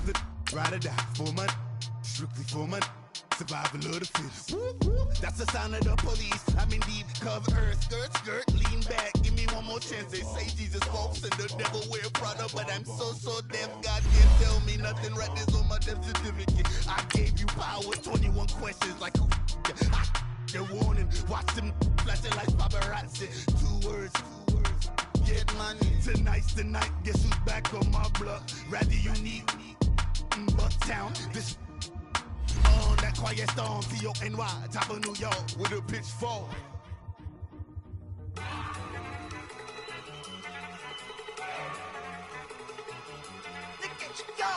for the ride or die, for my strictly for my survival of the fittest. That's the sound of the police. I'm in deep cover earth, skirt, lean back. Give me one more chance. They say Jesus walks and the devil wear Prada, but I'm so deaf. God can't tell me nothing. Right this on my death certificate. I gave you power. 21 questions like who? The warning. Watch them flashing like paparazzi. Two words. Get money. Tonight's the night. Guess who's back on my block? Rather unique. Bucktown. This. On that quiet storm, T-O-N-Y, top of New York, with a pitchfork. Look at you go!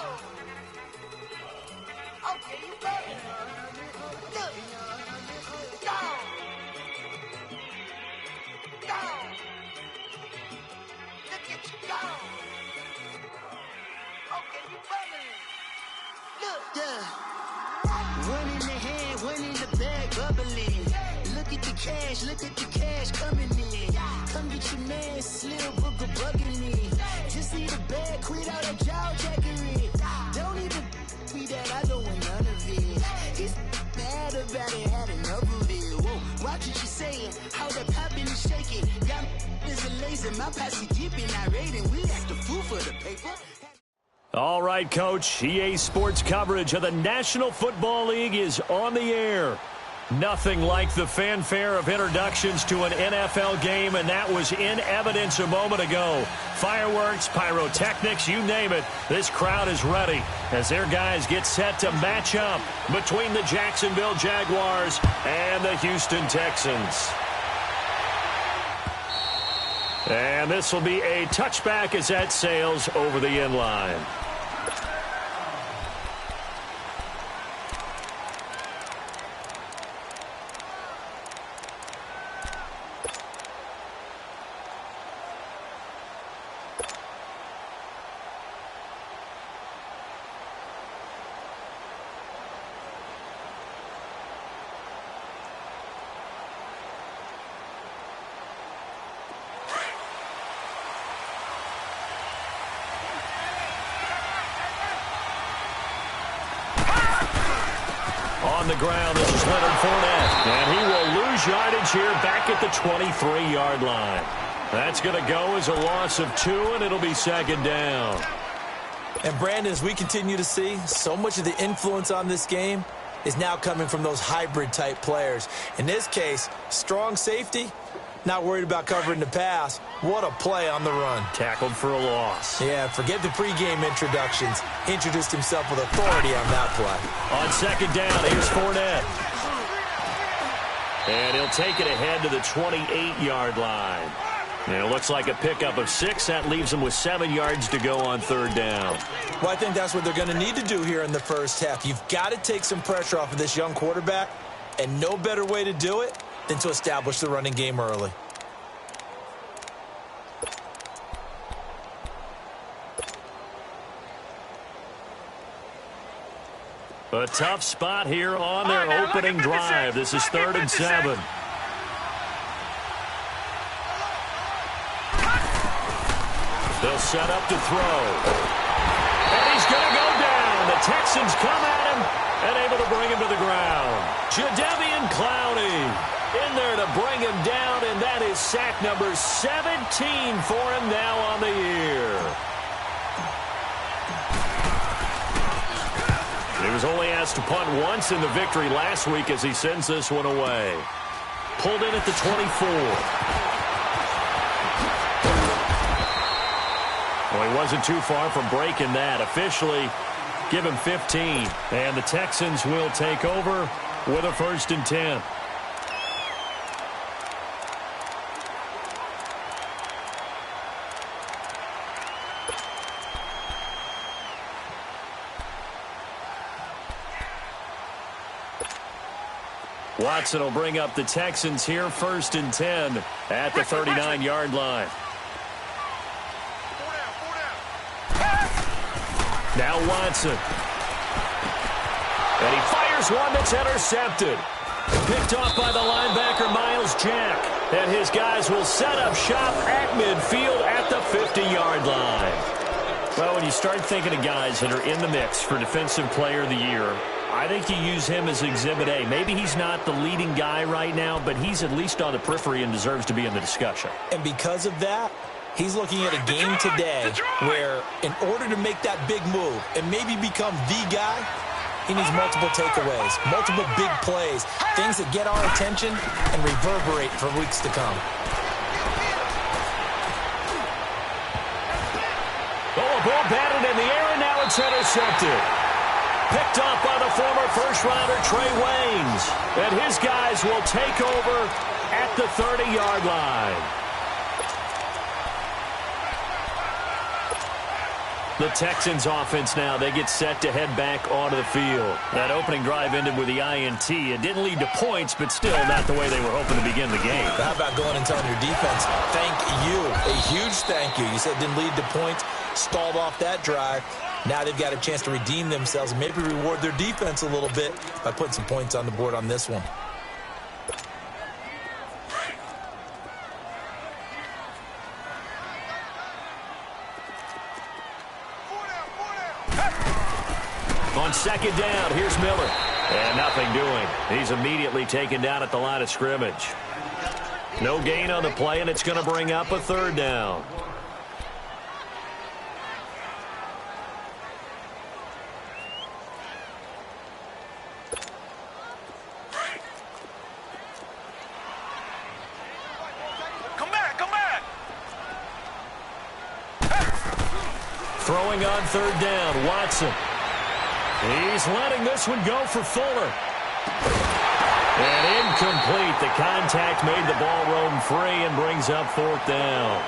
Okay, you go! Look! Go! Go! Look at you go! Okay, you bubbling! Look! Yeah! One in the hand, one in the bag, bubbling. Look at the cash coming in. Come get your man, Slim Booker bugging me. Just need a bag, quit all that jaw jackery. Don't even be that, I don't want none of it. It's bad about it, had enough of it. Whoa, watch what you saying, how that poppin' and shaking. Got is a laser, my posse dipping, irate, and we act a fool for the paper. All right, Coach, EA Sports coverage of the National Football League is on the air. Nothing like the fanfare of introductions to an NFL game, and that was in evidence a moment ago. Fireworks, pyrotechnics, you name it. This crowd is ready as their guys get set to match up between the Jacksonville Jaguars and the Houston Texans. And this will be a touchback as that sails over the end line. On the ground, this is Leonard Fournette, and he will lose yardage here back at the 23-yard line. That's going to go as a loss of 2, and it'll be second down. And Brandon, as we continue to see, so much of the influence on this game is now coming from those hybrid-type players. In this case, strong safety, not worried about covering the pass. What a play on the run. Tackled for a loss. Yeah, forget the pregame introductions. Introduced himself with authority on that play. On second down, here's Fournette. And he'll take it ahead to the 28-yard line. And it looks like a pickup of 6. That leaves him with 7 yards to go on third down. Well, I think that's what they're going to need to do here in the first half. You've got to take some pressure off of this young quarterback, and no better way to do it than to establish the running game early. A tough spot here on their opening drive. This is 3rd and 7. They'll set up to throw. And he's going to go down. The Texans come at him and able to bring him to the ground. Jadeveon Clowney in there to bring him down, and that is sack number 17 for him now on the year. He was only asked to punt once in the victory last week as he sends this one away. Pulled in at the 24. Well, he wasn't too far from breaking that. Officially, give him 15. And the Texans will take over with a 1st and 10. Watson will bring up the Texans here, 1st and 10 at the 39-yard line. Now Watson. And he fires one that's intercepted. Picked off by the linebacker, Miles Jack. And his guys will set up shop at midfield at the 50-yard line. Well, when you start thinking of guys that are in the mix for Defensive Player of the Year, I think you use him as Exhibit A. Maybe he's not the leading guy right now, but he's at least on the periphery and deserves to be in the discussion. And because of that, he's looking at a game today where in order to make that big move and maybe become the guy, he needs multiple takeaways, multiple big plays, things that get our attention and reverberate for weeks to come. Ball batted in the air, and now it's intercepted. Picked off by the former first-rounder Trey Waynes. And his guys will take over at the 30-yard line. The Texans offense now, they get set to head back onto the field. That opening drive ended with the INT. It didn't lead to points, but still not the way they were hoping to begin the game. How about going and telling your defense, thank you, a huge thank you. You said it didn't lead to points, stalled off that drive. Now they've got a chance to redeem themselves and maybe reward their defense a little bit by putting some points on the board on this one. On second down, here's Miller. And nothing doing. He's immediately taken down at the line of scrimmage. No gain on the play, and it's going to bring up a third down. Throwing on third down, Watson. He's letting this one go for Fuller. And incomplete. The contact made the ball roam free and brings up fourth down.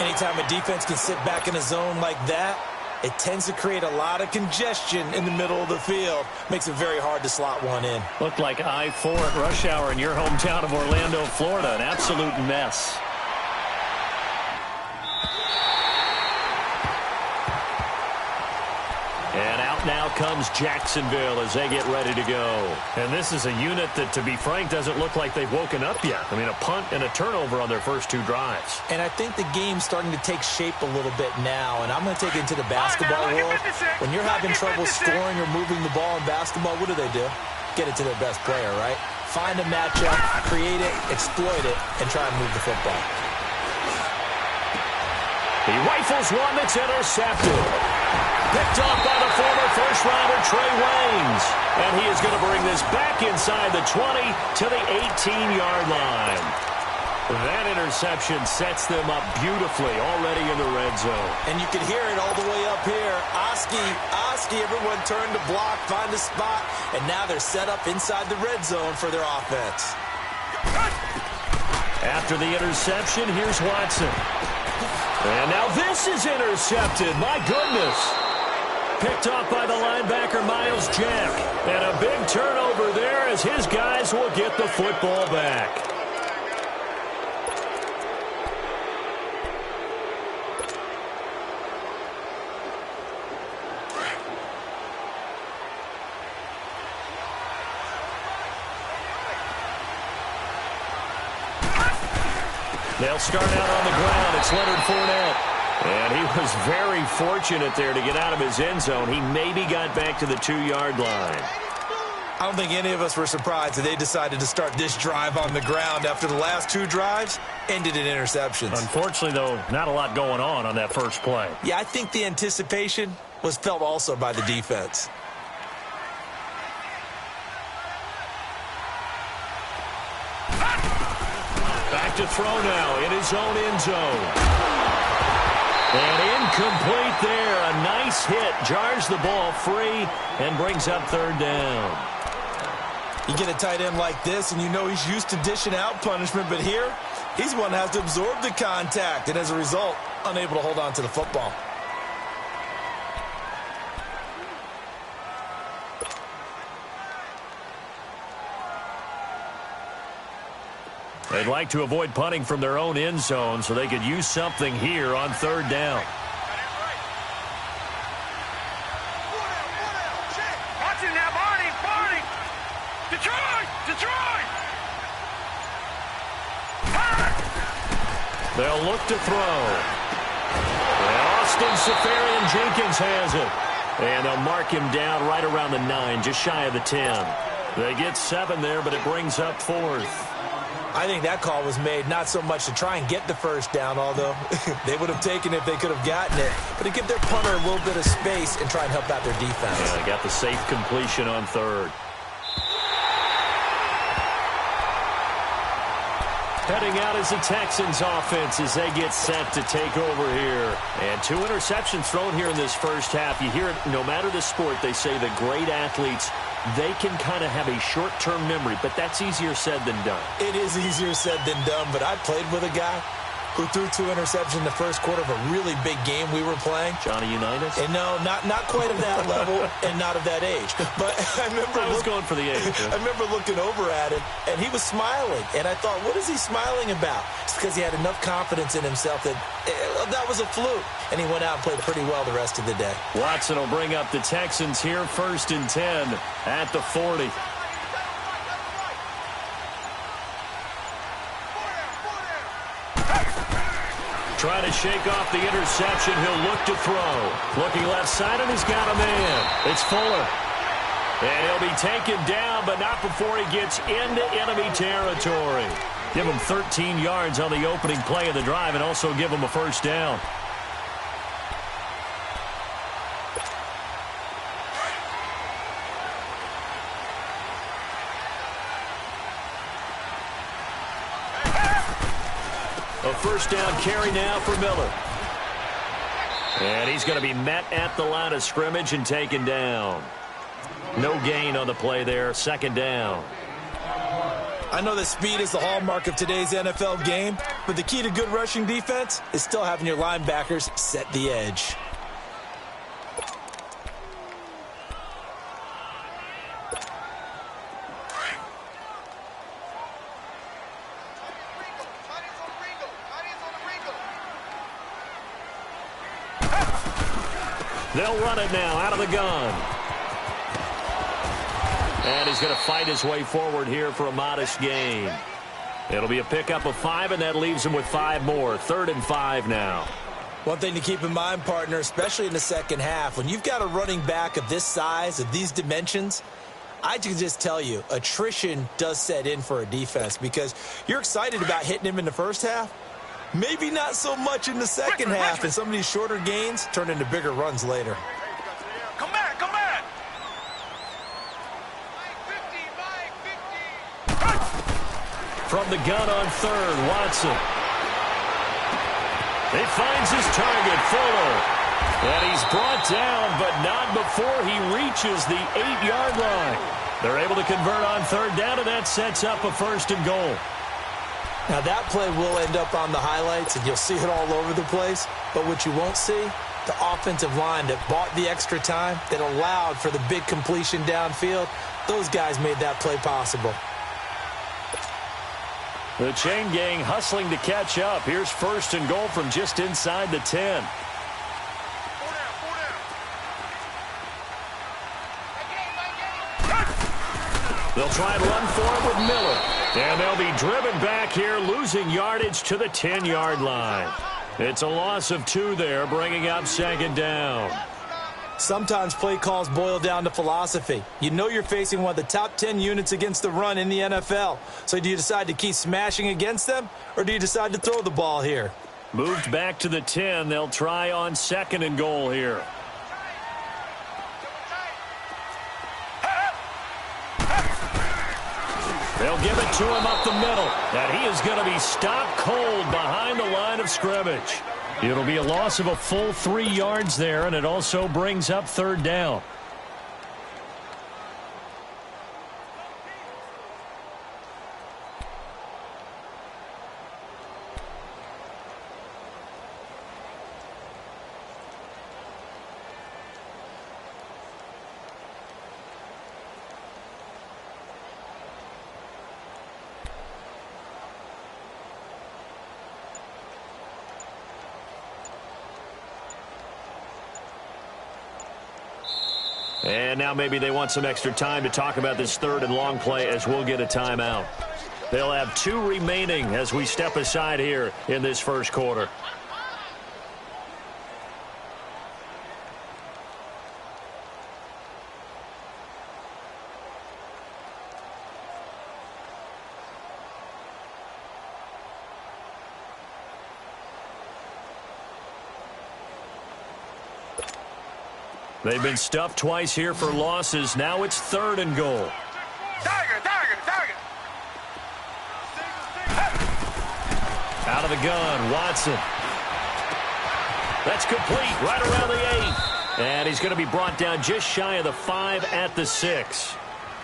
Anytime a defense can sit back in a zone like that, it tends to create a lot of congestion in the middle of the field. Makes it very hard to slot one in. Looked like I-4 at rush hour in your hometown of Orlando, Florida. An absolute mess. And out now comes Jacksonville as they get ready to go. And this is a unit that, to be frank, doesn't look like they've woken up yet. I mean, a punt and a turnover on their first two drives. And I think the game's starting to take shape a little bit now. And I'm going to take it into the basketball world. When you're having trouble scoring or moving the ball in basketball, what do? Get it to their best player, right? Find a matchup, create it, exploit it, and try and move the football. He rifles one that's intercepted. Picked off by the former first-rounder Trey Waynes. And he is going to bring this back inside the 20 to the 18-yard line. That interception sets them up beautifully already in the red zone. And you can hear it all the way up here. Oski, everyone turned to block, find a spot, and now they're set up inside the red zone for their offense. After the interception, here's Watson. And now this is intercepted. My goodness. Picked off by the linebacker, Miles Jack. And a big turnover there as his guys will get the football back. They'll start out on the ground. It's Leonard Fournette. And he was very fortunate there to get out of his end zone. He maybe got back to the 2-yard line. I don't think any of us were surprised that they decided to start this drive on the ground after the last two drives ended in interceptions. Unfortunately, though, not a lot going on that first play. Yeah, I think the anticipation was felt also by the defense. Back to throw now in his own end zone. And incomplete there. A nice hit. Jars the ball free and brings up third down. You get a tight end like this, and you know he's used to dishing out punishment, but here, he's one that has to absorb the contact, and as a result, unable to hold on to the football. They'd like to avoid punting from their own end zone so they could use something here on third down. Watch it now, Barney! Detroit! They'll look to throw. And Austin Seferian-Jenkins has it. And they'll mark him down right around the 9, just shy of the 10. They get 7 there, but it brings up 4th. I think that call was made not so much to try and get the first down, although they would have taken it if they could have gotten it, but to give their punter a little bit of space and try and help out their defense. Yeah, they got the safe completion on 3rd. Heading out is the Texans offense as they get set to take over here. And 2 interceptions thrown here in this first half. You hear it, no matter the sport, they say the great athletes, they can kind of have a short-term memory, but that's easier said than done. It is easier said than done, but I played with a guy who threw 2 interceptions in the first quarter of a really big game we were playing. Johnny Unitas? And no, not quite of that level and not of that age. But I remember I was going for the age. Yeah. I remember looking over at him, and he was smiling. And I thought, what is he smiling about? It's because he had enough confidence in himself that that was a fluke. And he went out and played pretty well the rest of the day. Watson will bring up the Texans here, 1st and 10 at the 40. Trying to shake off the interception. He'll look to throw. Looking left side, and he's got a man. It's Fuller. And he'll be taken down, but not before he gets into enemy territory. Give him 13 yards on the opening play of the drive and also give him a first down. A first down carry now for Miller. And he's going to be met at the line of scrimmage and taken down. No gain on the play there. 2nd down. I know that speed is the hallmark of today's NFL game, but the key to good rushing defense is still having your linebackers set the edge. They'll run it now out of the gun. And he's going to fight his way forward here for a modest gain. It'll be a pickup of 5, and that leaves him with 5 more. 3rd and 5 now. One thing to keep in mind, partner, especially in the second half, when you've got a running back of this size, of these dimensions, I can just tell you, attrition does set in for a defense because you're excited about hitting him in the first half. Maybe not so much in the second half, and some of these shorter gains turn into bigger runs later. Come back, come back. From the gun on 3rd, Watson. He finds his target, Fuller. And he's brought down, but not before he reaches the 8-yard line. They're able to convert on 3rd down, and that sets up a 1st and goal. Now, that play will end up on the highlights, and you'll see it all over the place. But what you won't see, the offensive line that bought the extra time, that allowed for the big completion downfield, those guys made that play possible. The chain gang hustling to catch up. Here's 1st and goal from just inside the 10. They'll try and run for it with Miller. And they'll be driven back here, losing yardage to the 10-yard line. It's a loss of 2 there, bringing up 2nd down. Sometimes play calls boil down to philosophy. You know you're facing one of the top 10 units against the run in the NFL. So do you decide to keep smashing against them, or do you decide to throw the ball here? Moved back to the 10. They'll try on 2nd and goal here. They'll give it to him up the middle. And he is going to be stopped cold behind the line of scrimmage. It'll be a loss of a full 3 yards there, and it also brings up 3rd down. And now maybe they want some extra time to talk about this 3rd and long play as we'll get a timeout. They'll have 2 remaining as we step aside here in this first quarter. They've been stuffed twice here for losses. Now it's 3rd and goal. Tiger. Out of the gun, Watson. That's complete right around the 8. And he's going to be brought down just shy of the 5 at the 6.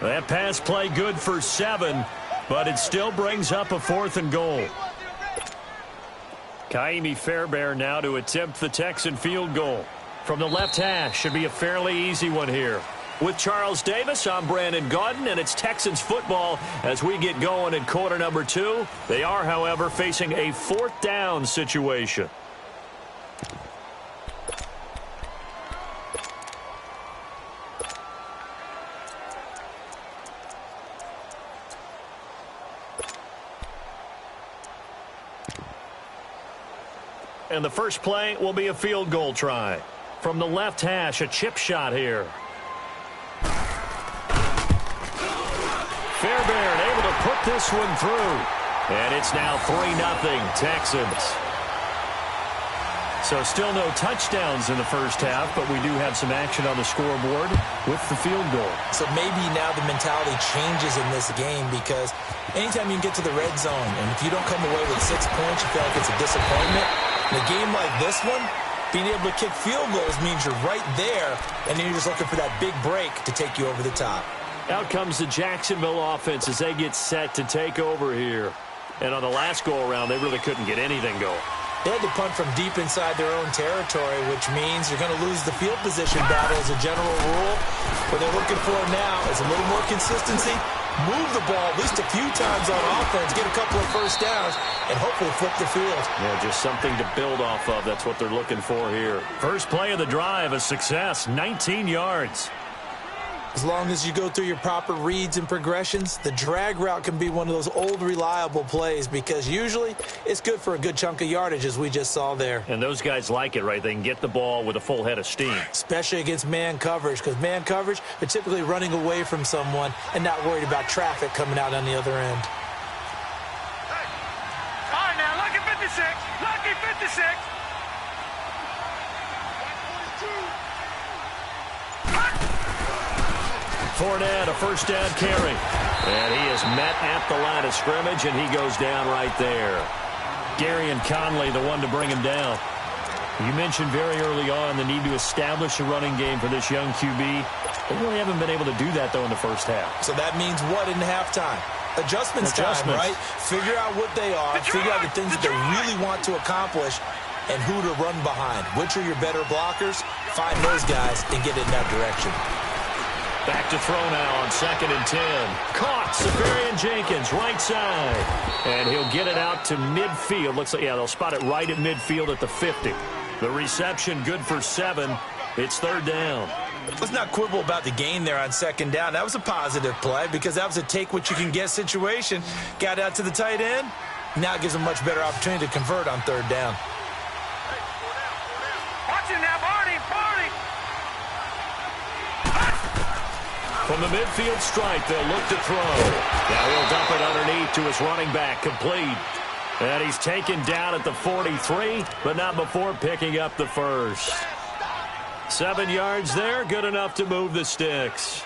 That pass play good for 7, but it still brings up a 4th and goal. Kaimi Fairbairn now to attempt the Texan field goal. From the left hash, should be a fairly easy one here. With Charles Davis, I'm Brandon Gaudin, and it's Texans football as we get going in quarter number 2. They are, however, facing a 4th down situation. And the first play will be a field goal try. From the left hash, a chip shot here. Fairbairn able to put this one through. And it's now 3-0 Texans. So still no touchdowns in the first half, but we do have some action on the scoreboard with the field goal. So maybe now the mentality changes in this game because anytime you can get to the red zone, and if you don't come away with 6 points, you feel like it's a disappointment. In a game like this one, being able to kick field goals means you're right there, and then you're just looking for that big break to take you over the top. Out comes the Jacksonville offense as they get set to take over here. And on the last go-around, they really couldn't get anything going. They had to punt from deep inside their own territory, which means you're going to lose the field position battle as a general rule. What they're looking for now is a little more consistency, move the ball at least a few times on offense, get a couple of first downs, and hopefully flip the field. Yeah, just something to build off of. That's what they're looking for here. First play of the drive, a success, 19 yards. As long as you go through your proper reads and progressions, the drag route can be one of those old reliable plays because usually it's good for a good chunk of yardage as we just saw there. And those guys like it, right? They can get the ball with a full head of steam. Especially against man coverage because man coverage, they're typically running away from someone and not worried about traffic coming out on the other end. All right, now, lucky 56. Lucky 56. Fournette, a first down carry. And he is met at the line of scrimmage, and he goes down right there. Gary and Conley, the one to bring him down. You mentioned very early on the need to establish a running game for this young QB. They really haven't been able to do that, though, in the first half. So that means what in halftime? Adjustments time, right? Figure out what they are, figure out the things that they really want to accomplish, and who to run behind. Which are your better blockers? Find those guys and get in that direction. Back to throw now on 2nd and 10. Caught, Safarian Jenkins, right side. And he'll get it out to midfield. Looks like, yeah, they'll spot it right at midfield at the 50. The reception good for 7. It's 3rd down. Let's not quibble about the gain there on 2nd down. That was a positive play because that was a take-what-you-can-get situation. Got out to the tight end. Now it gives them a much better opportunity to convert on 3rd down. Watch it now, Barney. From the midfield stripe, they'll look to throw. Now he'll dump it underneath to his running back, complete. And he's taken down at the 43, but not before picking up the first. 7 yards there, good enough to move the sticks.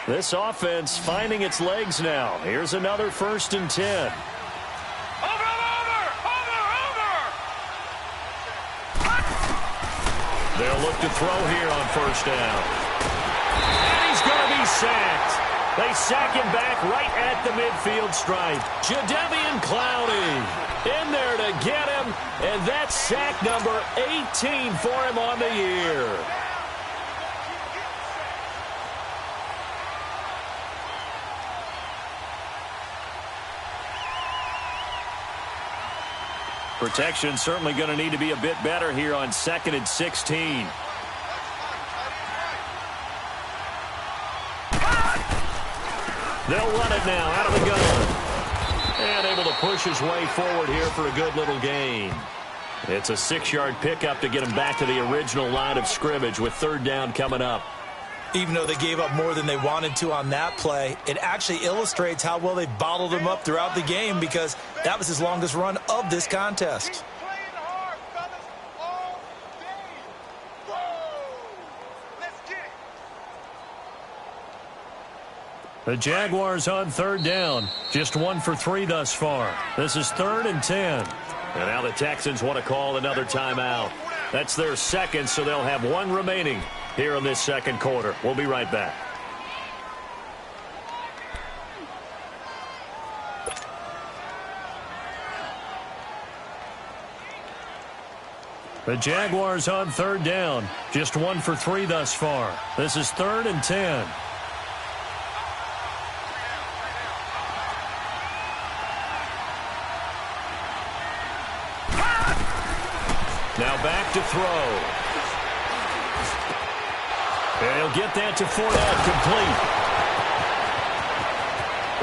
This offense finding its legs now. Here's another 1st and 10. They'll look to throw here on 1st down. And he's going to be sacked. They sack him back right at the midfield stripe. Jadeveon Clowney in there to get him. And that's sack number 18 for him on the year. Protection certainly going to need to be a bit better here on 2nd and 16. They'll run it now out of the gun. And able to push his way forward here for a good little gain. It's a 6-yard pickup to get him back to the original line of scrimmage with 3rd down coming up. Even though they gave up more than they wanted to on that play, it actually illustrates how well they bottled him up throughout the game because that was his longest run of this contest. The Jaguars on third down. Just 1 for 3 thus far. This is 3rd and 10. And now the Texans want to call another timeout. That's their second, so they'll have 1 remaining here in this second quarter. We'll be right back. The Jaguars on third down. Just 1 for 3 thus far. This is 3rd and 10. Now back to throw. And he'll get that to Fournette, complete.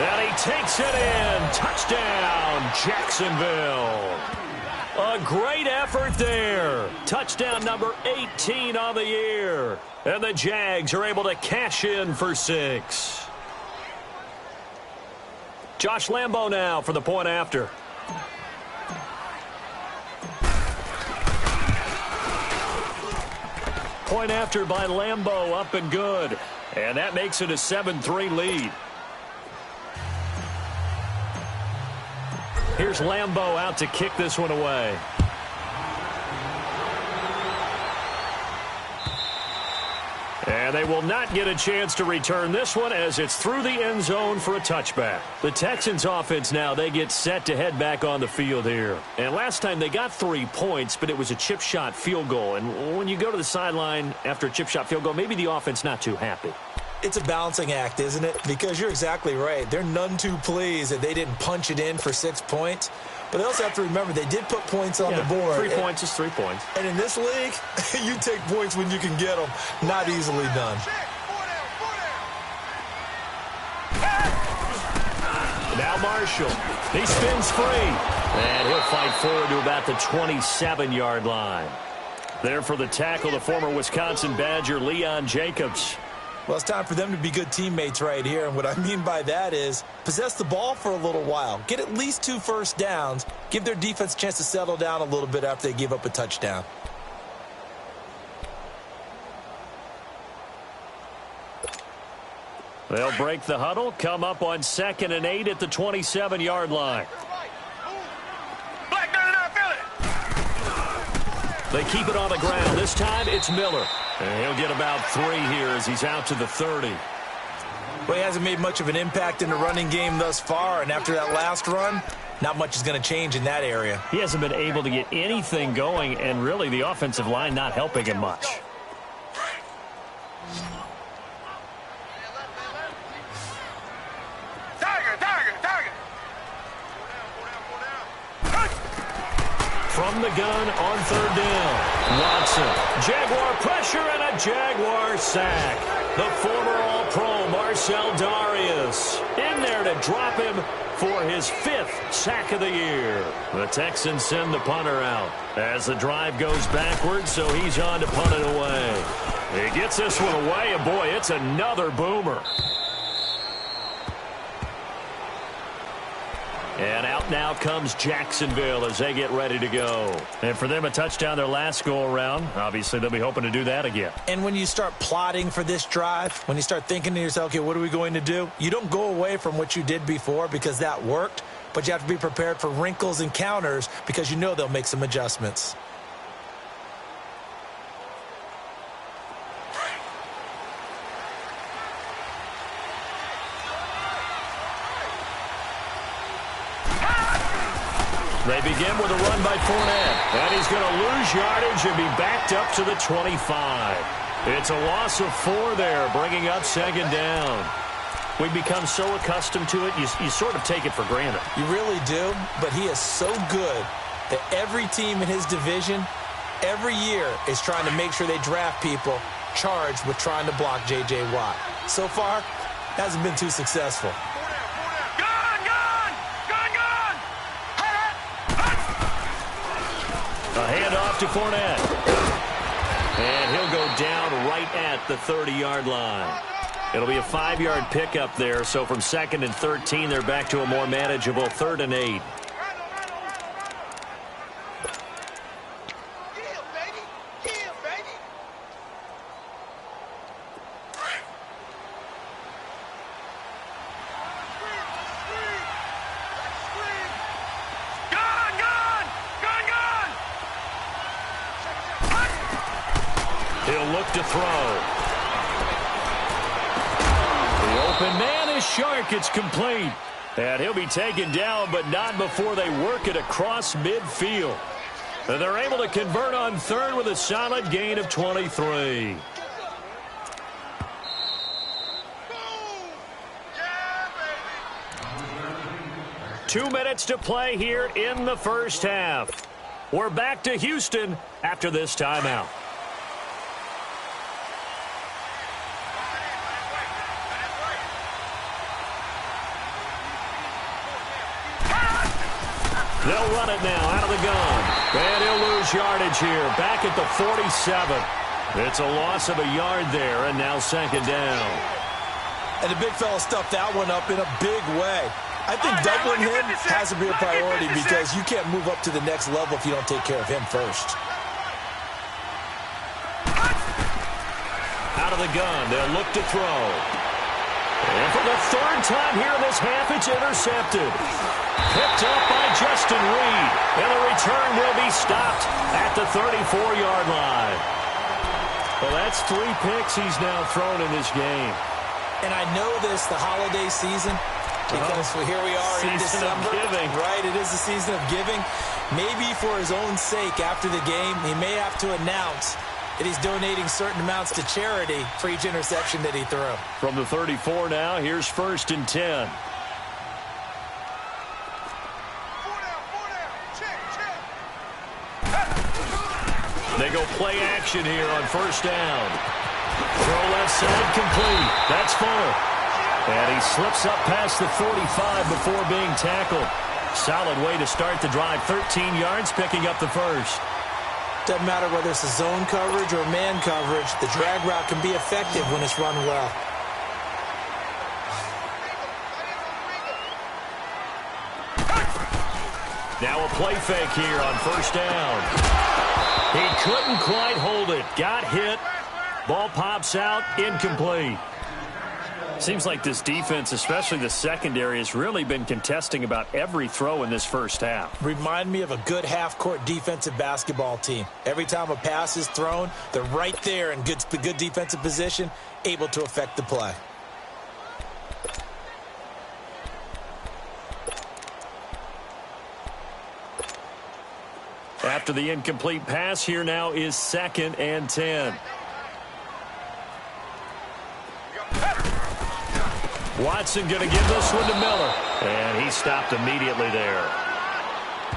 And he takes it in. Touchdown, Jacksonville. A great effort there. Touchdown number 18 on the year. And the Jags are able to cash in for 6. Josh Lambo now for the point after. Point after by Lambo, up and good. And that makes it a 7-3 lead. Here's Lambo out to kick this one away. And they will not get a chance to return this one as it's through the end zone for a touchback. The Texans offense now, they get set to head back on the field here. And last time they got 3 points, but it was a chip shot field goal. And when you go to the sideline after a chip shot field goal, maybe the offense not too happy. It's a balancing act, isn't it? Because you're exactly right. They're none too pleased that they didn't punch it in for 6 points. But they also have to remember they did put points on the board. 3 points is 3 points. And in this league, you take points when you can get them. Not easily done. Now Marshall. He spins free. And he'll fight forward to about the 27-yard line. There for the tackle, the former Wisconsin Badger, Leon Jacobs. Well, it's time for them to be good teammates right here. And what I mean by that is possess the ball for a little while. Get at least 2 first downs. Give their defense a chance to settle down a little bit after they give up a touchdown. They'll break the huddle, come up on 2nd and 8 at the 27-yard line. They keep it on the ground. This time it's Miller. And he'll get about 3 here as he's out to the 30. Well, he hasn't made much of an impact in the running game thus far. And after that last run, not much is going to change in that area. He hasn't been able to get anything going, and really the offensive line not helping him much. From the gun on 3rd down. Watson. Jaguar pressure and a Jaguar sack. The former All-Pro Marcel Darius in there to drop him for his 5th sack of the year. The Texans send the punter out as the drive goes backwards, so he's on to punt it away. He gets this one away, and boy, it's another boomer. And out now comes Jacksonville as they get ready to go. And for them, a touchdown their last go-around. Obviously, they'll be hoping to do that again. And when you start plotting for this drive, when you start thinking to yourself, okay, what are we going to do? You don't go away from what you did before because that worked, but you have to be prepared for wrinkles and counters because you know they'll make some adjustments. They begin with a run by Fournette. And he's going to lose yardage and be backed up to the 25. It's a loss of 4 there, bringing up 2nd down. We've become so accustomed to it, you sort of take it for granted. You really do, but he is so good that every team in his division, every year, is trying to make sure they draft people charged with trying to block J.J. Watt. So far, hasn't been too successful. A handoff to Fournette. And he'll go down right at the 30-yard line. It'll be a 5-yard pickup there, so from 2nd and 13, they're back to a more manageable 3rd and 8. He'll look to throw. The open man is Shark. It's complete. And he'll be taken down, but not before they work it across midfield. And they're able to convert on third with a solid gain of 23. Yeah, baby. 2 minutes to play here in the first half. We're back to Houston after this timeout. They'll run it now out of the gun. And he'll lose yardage here. Back at the 47. It's a loss of a yard there, and now second down. And the big fella stuffed that one up in a big way. I think doubling him has to be a priority because you can't move up to the next level if you don't take care of him first. Out of the gun, they'll look to throw. And for the third time here in this half, it's intercepted. Picked up by Justin Reed. And the return will be stopped at the 34-yard line. Well, that's 3 picks he's now thrown in this game. And I know this, the holiday season, because here we are in December. Giving. Right, it is the season of giving. Maybe for his own sake after the game, he may have to announce that he's donating certain amounts to charity for each interception that he threw. From the 34 now, here's 1st and 10. They go play action here on 1st down. Throw left side complete. That's Fuller. And he slips up past the 45 before being tackled. Solid way to start the drive. 13 yards, picking up the first. Doesn't matter whether it's a zone coverage or man coverage, the drag route can be effective when it's run well. Now a play fake here on 1st down. He couldn't quite hold it. Got hit. Ball pops out. Incomplete. Seems like this defense, especially the secondary, has really been contesting about every throw in this first half. Remind me of a good half-court defensive basketball team. Every time a pass is thrown, they're right there in good defensive position, able to affect the play. After the incomplete pass, here now is 2nd and 10. Watson going to give this one to Miller. And he stopped immediately there.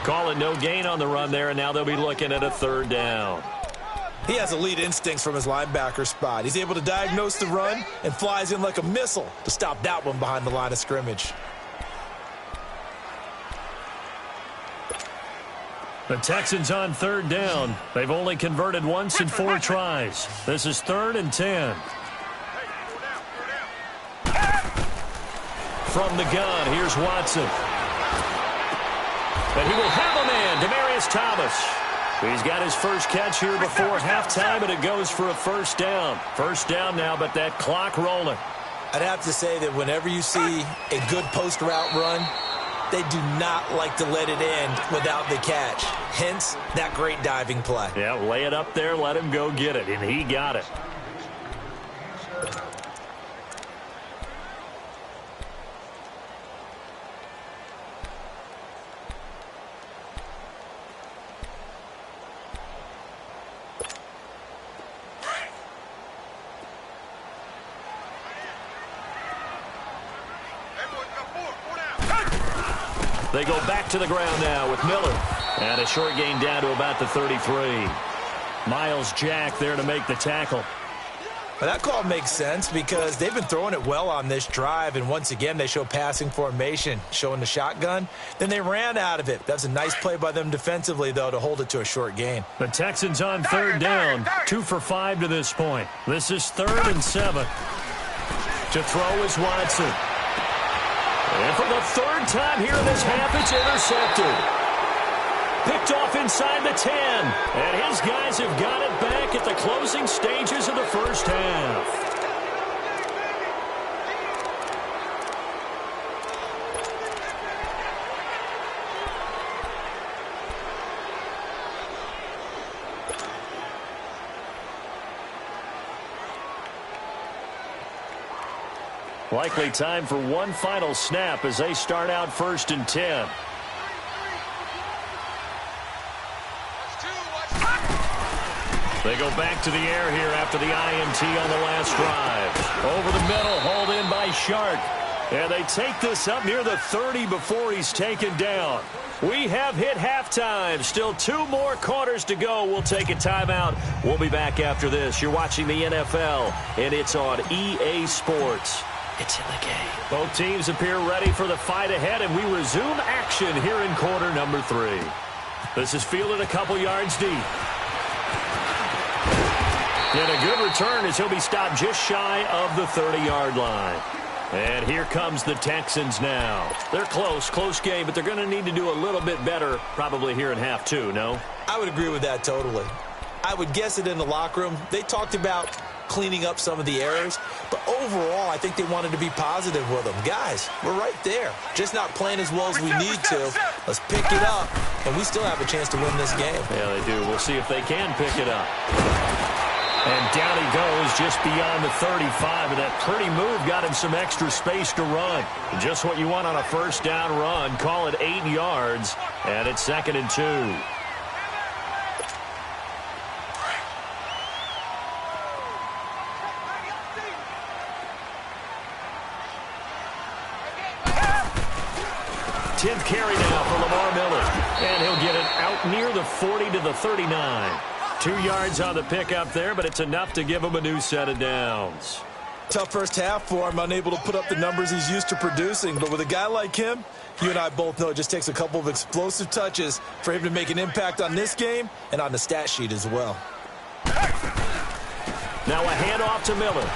Call it no gain on the run there, and now they'll be looking at a 3rd down. He has elite instincts from his linebacker spot. He's able to diagnose the run and flies in like a missile to stop that one behind the line of scrimmage. The Texans on 3rd down. They've only converted once in 4 tries. This is 3rd and 10. From the gun, here's Watson. And he will have a man, Demaryius Thomas. He's got his first catch here before halftime, and it goes for a 1st down. 1st down now, but that clock rolling. I'd have to say that whenever you see a good post route run, they do not like to let it end without the catch. Hence, that great diving play. Yeah, lay it up there, let him go get it, and he got it. They go back to the ground now with Miller. And a short gain down to about the 33. Miles Jack there to make the tackle. Well, that call makes sense because they've been throwing it well on this drive, and once again they show passing formation, showing the shotgun. Then they ran out of it. That's a nice play by them defensively, though, to hold it to a short gain. The Texans on 3rd down, 2 for 5 to this point. This is 3rd and 7. To throw is Watson. And for the 3rd time here in this half, it's intercepted. Picked off inside the 10. And his guys have got it back at the closing stages of the first half. Likely time for one final snap as they start out 1st and 10. They go back to the air here after the INT on the last drive. Over the middle, hauled in by Shark. And they take this up near the 30 before he's taken down. We have hit halftime. Still 2 more quarters to go. We'll take a timeout. We'll be back after this. You're watching the NFL, and it's on EA Sports. It's in the game. Both teams appear ready for the fight ahead, and we resume action here in quarter number 3. This is fielded a couple yards deep. And a good return as he'll be stopped just shy of the 30-yard line. And here comes the Texans now. They're close game, but they're going to need to do a little bit better probably here in half 2, no? I would agree with that totally. I would guess it in the locker room. They talked about cleaning up some of the errors, but overall, I think they wanted to be positive with them. Guys, we're right there. Just not playing as well as we need to. Let's pick it up, and we still have a chance to win this game. Yeah, they do. We'll see if they can pick it up. And down he goes just beyond the 35, and that pretty move got him some extra space to run. Just what you want on a first down run. Call it 8 yards, and it's 2nd and 2. Tenth carry now for Lamar Miller, and he'll get it out near the 40 to the 39. 2 yards on the pickup there, but it's enough to give him a new set of downs. Tough first half for him, unable to put up the numbers he's used to producing. But with a guy like him, you and I both know it just takes a couple of explosive touches for him to make an impact on this game and on the stat sheet as well. Now a handoff to Miller.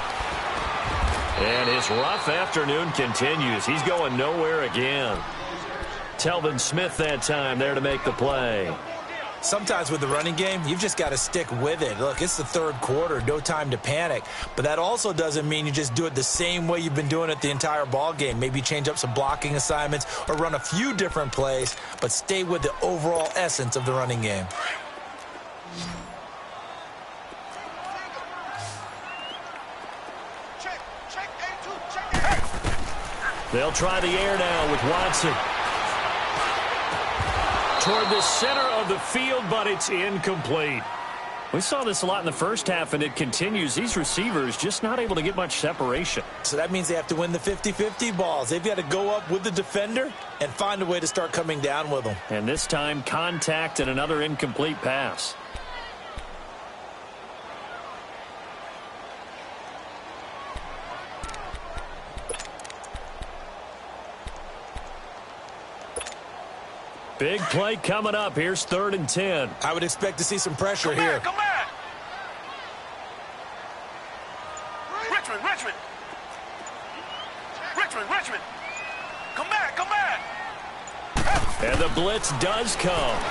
And his rough afternoon continues. He's going nowhere again. Telvin Smith that time there to make the play. Sometimes with the running game, you've just got to stick with it. Look, it's the 3rd quarter, no time to panic. But that also doesn't mean you just do it the same way you've been doing it the entire ball game. Maybe change up some blocking assignments or run a few different plays, but stay with the overall essence of the running game. They'll try the air now with Watson. Toward the center of the field, but it's incomplete. We saw this a lot in the first half, and it continues. These receivers just not able to get much separation. So that means they have to win the 50-50 balls. They've got to go up with the defender and find a way to start coming down with them. And this time, contact and another incomplete pass. Big play coming up. Here's 3rd and 10. I would expect to see some pressure here. Come back! Richmond! Come back! And the blitz does come.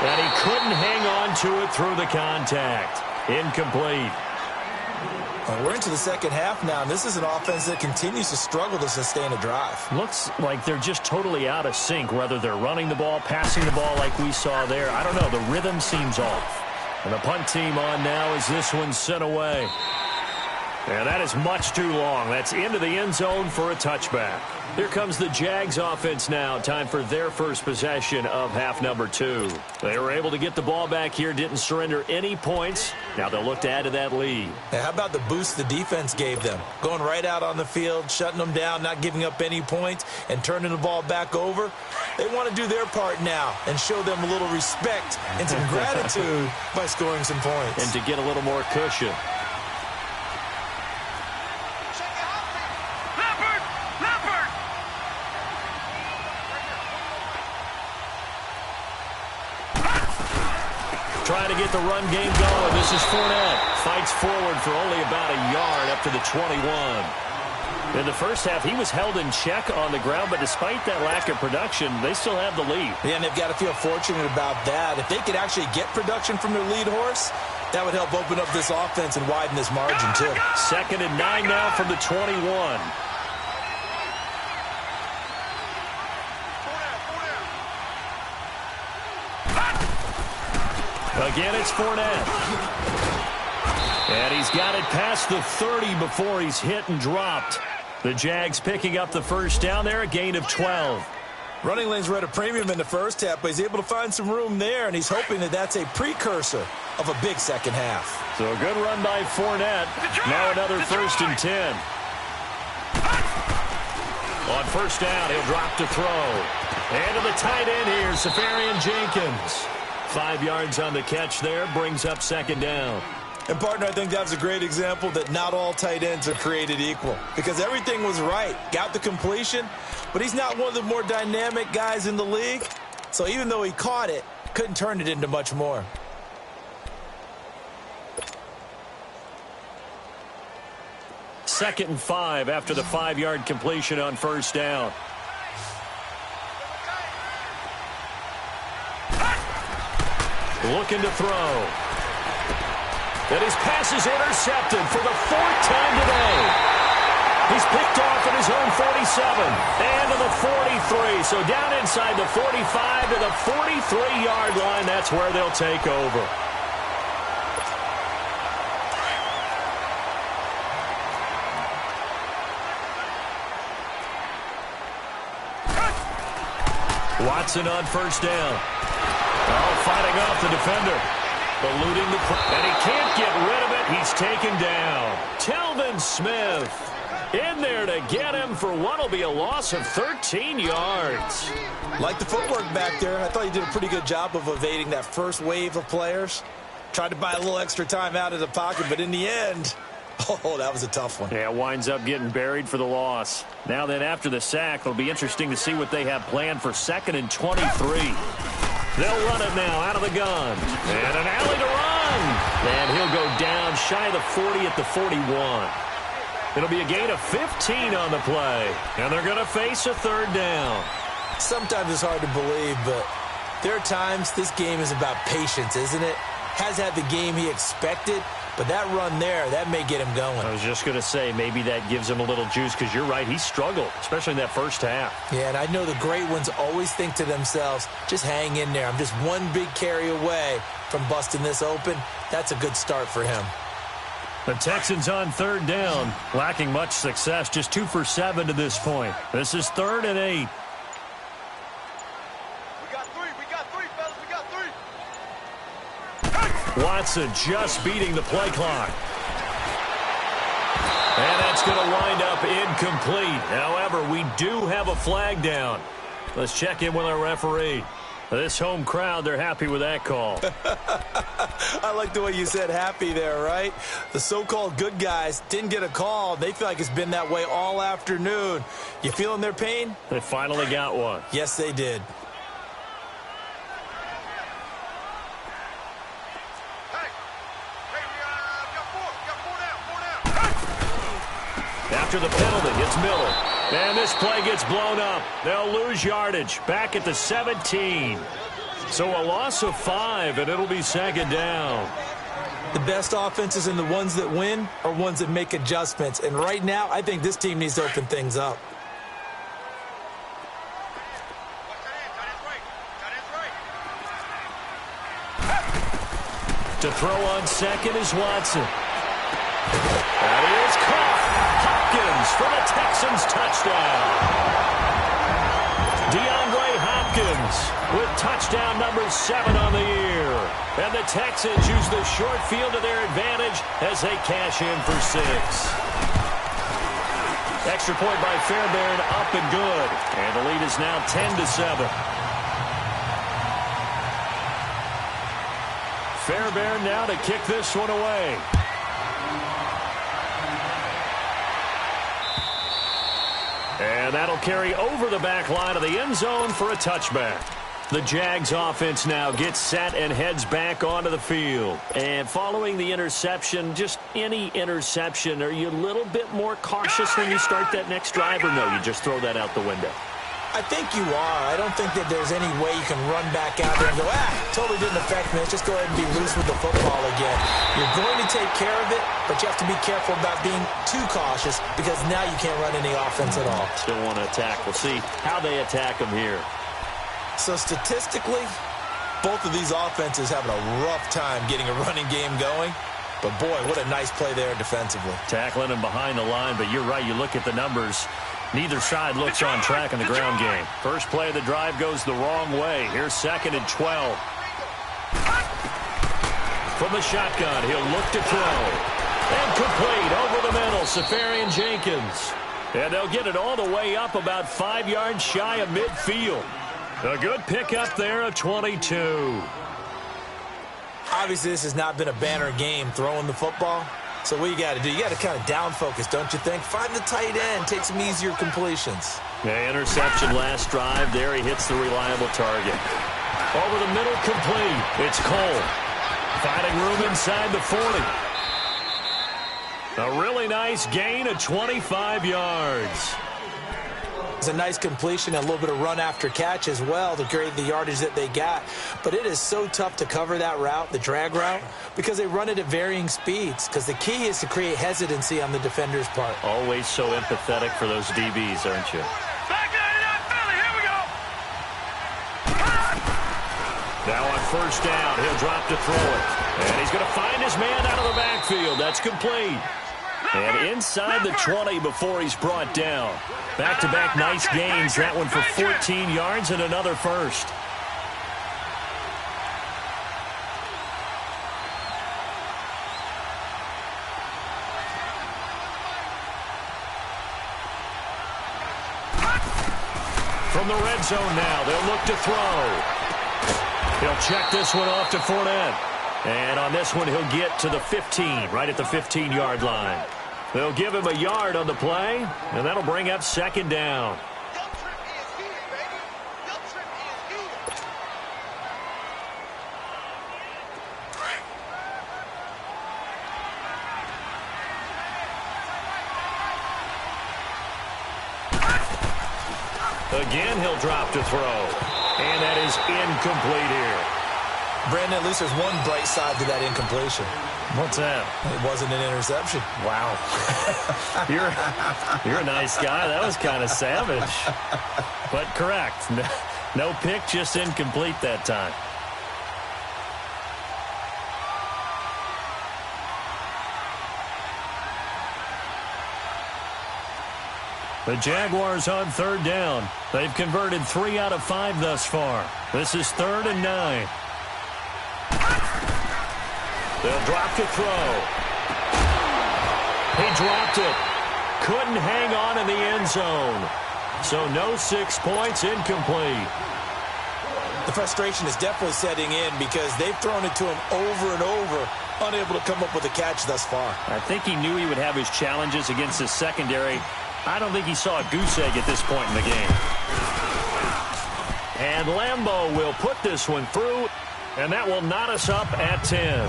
And he couldn't hang on to it through the contact. Incomplete. Well, we're into the second half now, and this is an offense that continues to struggle to sustain a drive. Looks like they're just totally out of sync, whether they're running the ball, passing the ball like we saw there. I don't know. The rhythm seems off. And the punt team on now as this one's sent away. And that is much too long. That's into the end zone for a touchback. Here comes the Jags offense now. Time for their first possession of half number 2. They were able to get the ball back here, didn't surrender any points. Now they'll look to add to that lead. Now, how about the boost the defense gave them? Going right out on the field, shutting them down, not giving up any points, and turning the ball back over. They want to do their part now and show them a little respect and some gratitude by scoring some points. And to get a little more cushion. Trying to get the run game going. This is Fournette. Fights forward for only about a yard up to the 21. In the first half, he was held in check on the ground, but despite that lack of production, they still have the lead. Yeah, and they've got to feel fortunate about that. If they could actually get production from their lead horse, that would help open up this offense and widen this margin, too. 2nd and 9 now from the 21. Again, it's Fournette. And he's got it past the 30 before he's hit and dropped. The Jags picking up the first down there, a gain of 12. Running lanes were at a premium in the first half, but he's able to find some room there, and he's hoping that that's a precursor of a big second half. So a good run by Fournette. Now another 1st and 10. On first down, he'll drop to throw. And to the tight end here, Safarian Jenkins. 5 yards on the catch there, brings up 2nd down. And, partner, I think that's a great example that not all tight ends are created equal, because everything was right. Got the completion, but he's not one of the more dynamic guys in the league. So even though he caught it, couldn't turn it into much more. Second and 5 after the 5-yard completion on first down. Looking to throw. And his pass is intercepted for the 4th time today. He's picked off at his own 47 and to the 43. So down inside the 45 to the 43-yard line. That's where they'll take over. Watson on first down. Oh, fighting off the defender. Eluding the and he can't get rid of it. He's taken down. Telvin Smith in there to get him for what will be a loss of 13 yards. Like the footwork back there, I thought he did a pretty good job of evading that first wave of players. Tried to buy a little extra time out of the pocket, but in the end, oh, that was a tough one. Yeah, winds up getting buried for the loss. Now then, after the sack, it'll be interesting to see what they have planned for 2nd and 23. They'll run it now out of the gun. And an alley to run. And he'll go down shy of the 40 at the 41. It'll be a gain of 15 on the play. And they're going to face a 3rd down. Sometimes it's hard to believe, but there are times this game is about patience, isn't it? Has had the game he expected, but that run there, that may get him going. I was just going to say, maybe that gives him a little juice, because you're right, he struggled, especially in that first half. Yeah, and I know the great ones always think to themselves, just hang in there. I'm just one big carry away from busting this open. That's a good start for him. The Texans on 3rd down, lacking much success, just 2 for 7 to this point. This is 3rd and 8. Watson just beating the play clock. And that's going to wind up incomplete. However, we do have a flag down. Let's check in with our referee. This home crowd, they're happy with that call. I like the way you said happy there, right? The so-called good guys didn't get a call. They feel like it's been that way all afternoon. You feeling their pain? They finally got one. Yes, they did. After the penalty, it's Miller. And this play gets blown up. They'll lose yardage back at the 17. So a loss of 5, and it'll be 2nd down. The best offenses and the ones that win are ones that make adjustments. And right now, I think this team needs to open things up. To throw on 2nd is Watson. That is caught. Hopkins for the Texans touchdown. DeAndre Hopkins with touchdown number 7 on the year. And the Texans use the short field to their advantage as they cash in for 6. Extra point by Fairbairn, up and good. And the lead is now 10-7. Fairbairn now to kick this one away. And that'll carry over the back line of the end zone for a touchback. The Jags offense now gets set and heads back onto the field. And following the interception, just any interception, are you a little bit more cautious when you start that next drive, or no, you just throw that out the window? I think you are. I don't think that there's any way you can run back out there and go, totally didn't affect me. Let's just go ahead and be loose with the football again. You're going to take care of it, but you have to be careful about being too cautious, because now you can't run any offense at all. Still want to attack. We'll see how they attack them here. So statistically, both of these offenses having a rough time getting a running game going. But, boy, what a nice play there defensively. Tackling him behind the line, but you're right. You look at the numbers. Neither side looks on track in the ground game. First play of the drive goes the wrong way. Here's 2nd and 12. From the shotgun, he'll look to throw. And complete over the middle, Safarian Jenkins. And they'll get it all the way up about 5 yards shy of midfield. A good pickup there of 22. Obviously, this has not been a banner game throwing the football. So what you got to do, you got to kind of down focus, don't you think? Find the tight end, take some easier completions. Yeah, interception last drive. There he hits the reliable target. Over the middle, complete. It's Cole. Finding room inside the 40. A really nice gain of 25 yards. It's a nice completion, and a little bit of run after catch as well to create the yardage that they got. But it is so tough to cover that route, the drag route, because they run it at varying speeds. Because the key is to create hesitancy on the defender's part. Always so empathetic for those DBs, aren't you? Here we go. Now on first down, he'll drop to throw it. And he's going to find his man out of the backfield. That's complete. And inside the 20 before he's brought down. Back-to-back nice gains. That one for 14 yards and another first. From the red zone now, they'll look to throw. He'll check this one off to Fournette. And on this one, he'll get to the 15, right at the 15-yard line. They'll give him a yard on the play, and that'll bring up 2nd down. Again, he'll drop to throw. And that is incomplete here. Brandon, at least there's one bright side to that incompletion. What's that? It wasn't an interception. Wow. You're a nice guy. That was kind of savage. But correct. No pick, just incomplete that time. The Jaguars on 3rd down. They've converted 3 out of 5 thus far. This is 3rd and 9. They'll drop to throw. He dropped it. Couldn't hang on in the end zone. So no 6 points, incomplete. The frustration is definitely setting in because they've thrown it to him over and over, unable to come up with a catch thus far. I think he knew he would have his challenges against his secondary. I don't think he saw a goose egg at this point in the game. And Lambeau will put this one through, and that will knot us up at 10.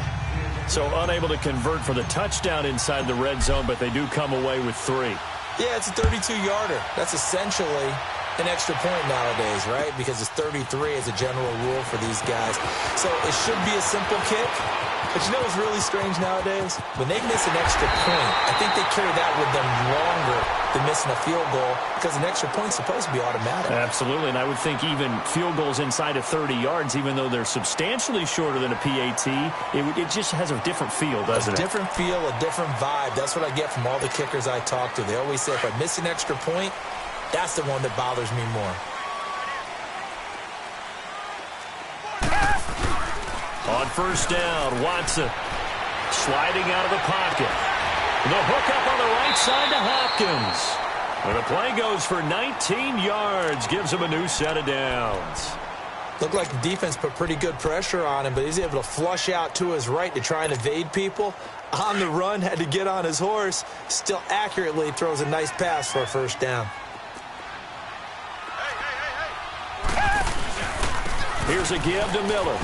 So unable to convert for the touchdown inside the red zone, but they do come away with 3. Yeah, it's a 32-yarder. That's essentially an extra point nowadays, right? Because it's 33 as a general rule for these guys. So it should be a simple kick. But you know what's really strange nowadays? When they miss an extra point, I think they carry that with them longer than missing a field goal because an extra point's supposed to be automatic. Absolutely, and I would think even field goals inside of 30 yards, even though they're substantially shorter than a PAT, it just has a different feel, doesn't it? A different feel, a different vibe. That's what I get from all the kickers I talk to. They always say if I miss an extra point, that's the one that bothers me more. On first down, Watson sliding out of the pocket. The hook up on the right side to Hopkins. And the play goes for 19 yards, gives him a new set of downs. Looked like the defense put pretty good pressure on him, but he's able to flush out to his right to try and evade people. On the run, had to get on his horse. Still accurately throws a nice pass for a first down. Here's a give to Miller.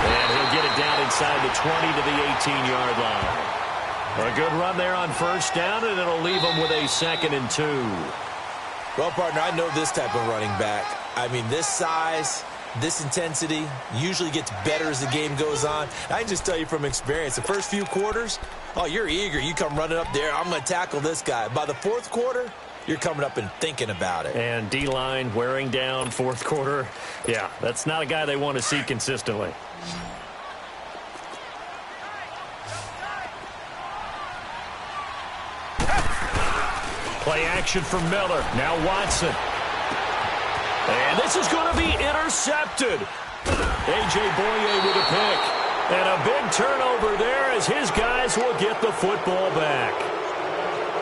And he'll get it down inside the 20 to the 18-yard line. A good run there on first down, and it'll leave them with a 2nd and 2. Well, partner, I know this type of running back. I mean, this size, this intensity usually gets better as the game goes on. I can just tell you from experience, the first few quarters, oh, you're eager. You come running up there, I'm going to tackle this guy. By the 4th quarter, you're coming up and thinking about it. And D-line wearing down 4th quarter. Yeah, that's not a guy they want to see consistently. Play action from Miller. Now Watson. And this is going to be intercepted. A.J. Boye with a pick. And a big turnover there as his guys will get the football back.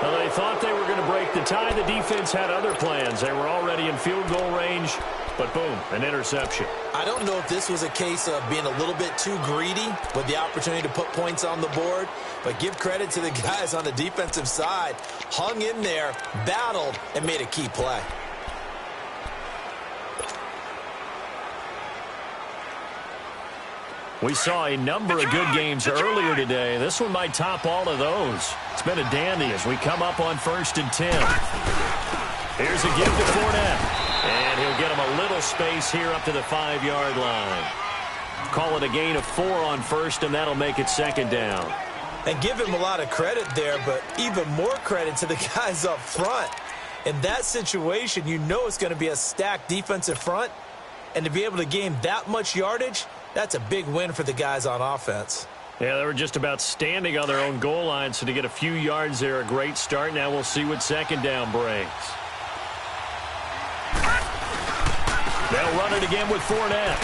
Well, they thought they were going to break the tie. The defense had other plans. They were already in field goal range, but boom, an interception. I don't know if this was a case of being a little bit too greedy with the opportunity to put points on the board, but give credit to the guys on the defensive side. Hung in there, battled, and made a key play. We saw a number of good games earlier today. This one might top all of those. It's been a dandy as we come up on 1st and 10. Here's a give to Fournette. And he'll get him a little space here up to the 5-yard line. Call it a gain of 4 on first, and that'll make it 2nd down. And give him a lot of credit there, but even more credit to the guys up front. In that situation, you know it's going to be a stacked defensive front. And to be able to gain that much yardage, that's a big win for the guys on offense. Yeah, they were just about standing on their own goal line, so to get a few yards there, a great start. Now we'll see what 2nd down brings. They'll run it again with Fournette.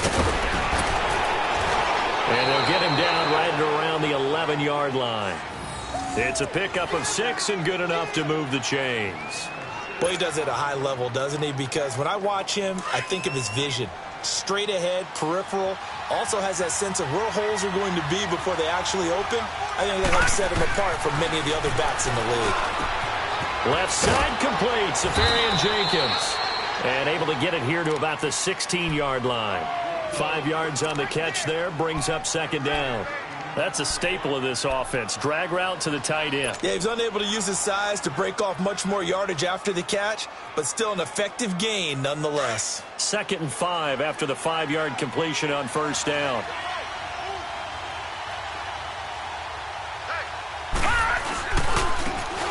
And they'll get him down right at around the 11-yard line. It's a pickup of 6 and good enough to move the chains. Well, he does it at a high level, doesn't he? Because when I watch him, I think of his vision. Straight ahead, peripheral, also has that sense of where holes are going to be before they actually open. I think that helps set him apart from many of the other backs in the league. Left side complete, Safarian Jenkins. And able to get it here to about the 16-yard line. 5 yards on the catch there, brings up 2nd down. That's a staple of this offense. Drag route to the tight end. Yeah, he's unable to use his size to break off much more yardage after the catch, but still an effective gain nonetheless. 2nd and 5 after the 5-yard completion on 1st down.